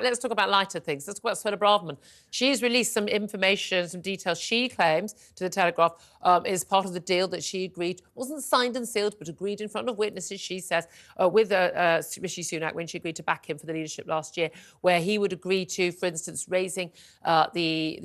Let's talk about lighter things. Let's talk about Suella Braverman. She's released some information, some details she claims to the Telegraph is part of the deal that she agreed, wasn't signed and sealed, but agreed in front of witnesses, she says, with Rishi Sunak when she agreed to back him for the leadership last year, where he would agree to, for instance, raising the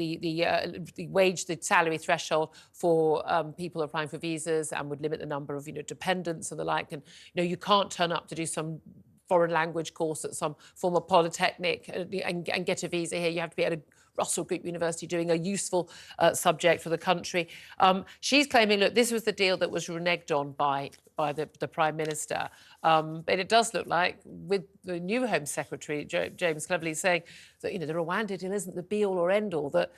salary threshold for people applying for visas, and would limit the number of, dependents and the like. And, you can't turn up to do some foreign language course at some former polytechnic and get a visa here. You have to be at a Russell Group University doing a useful subject for the country. She's claiming, look, this was the deal that was reneged on by the Prime Minister. But it does look like, with the new Home Secretary, James Cleverly, saying that, the Rwanda deal isn't the be-all or end-all, that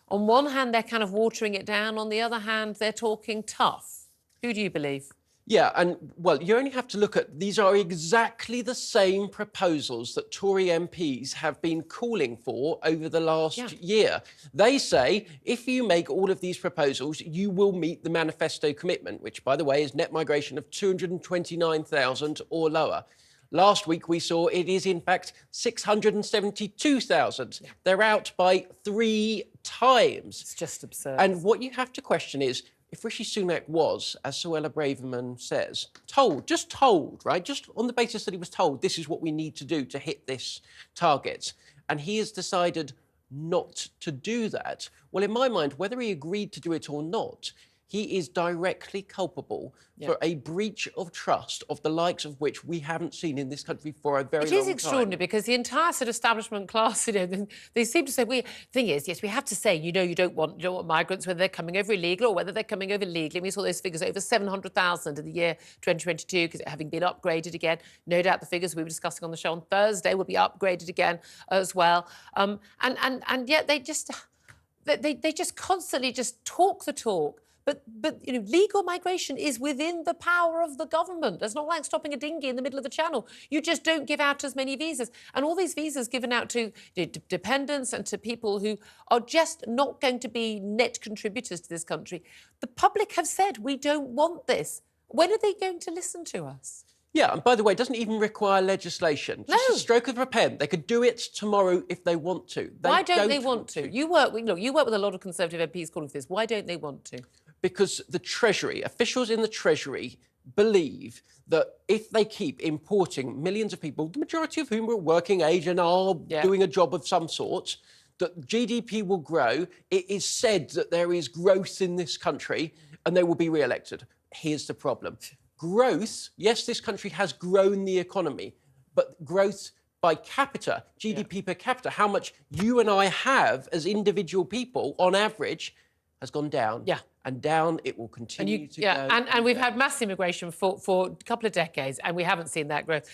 on one hand, they're kind of watering it down, on the other hand, they're talking tough. Who do you believe? Yeah, and, well, you only have to look at... These are exactly the same proposals that Tory MPs have been calling for over the last year. They say, if you make all of these proposals, you will meet the manifesto commitment, which, by the way, is net migration of 229,000 or lower. Last week, we saw it is, in fact, 672,000. Yeah. They're out by 3 times. It's just absurd. And what you have to question is, if Rishi Sunak was, as Suella Braverman says, just told, right, just on the basis that he was told this is what we need to do to hit this target, and he has decided not to do that, well, in my mind, whether he agreed to do it or not, he is directly culpable for a breach of trust of the likes of which we haven't seen in this country for a very long time. It is extraordinary because the entire sort of establishment class, they seem to say, thing is, yes, we have to say, you don't want migrants, whether they're coming over illegal or whether they're coming over legally. We saw those figures over 700,000 in the year 2022, because having been upgraded again. No doubt the figures we were discussing on the show on Thursday will be upgraded again as well. And yet they just constantly just talk the talk. But legal migration is within the power of the government. It's not like stopping a dinghy in the middle of the channel. You just don't give out as many visas. And all these visas given out to dependents and to people who are just not going to be net contributors to this country. The public have said, we don't want this. When are they going to listen to us? Yeah, and by the way, it doesn't even require legislation. Just a stroke of a pen. They could do it tomorrow if they want to. Why don't they want to? You work with a lot of Conservative MPs calling for this. Why don't they want to? Because the Treasury, officials in the Treasury, believe that if they keep importing millions of people, the majority of whom are working age and are doing a job of some sort, that GDP will grow. It is said that there is growth in this country and they will be re-elected. Here's the problem. Growth, yes, this country has grown the economy, but growth by capita, GDP per capita, how much you and I have as individual people on average, has gone down. Yeah. And down it will continue to go. And we've had mass immigration for a couple of decades, and we haven't seen that growth.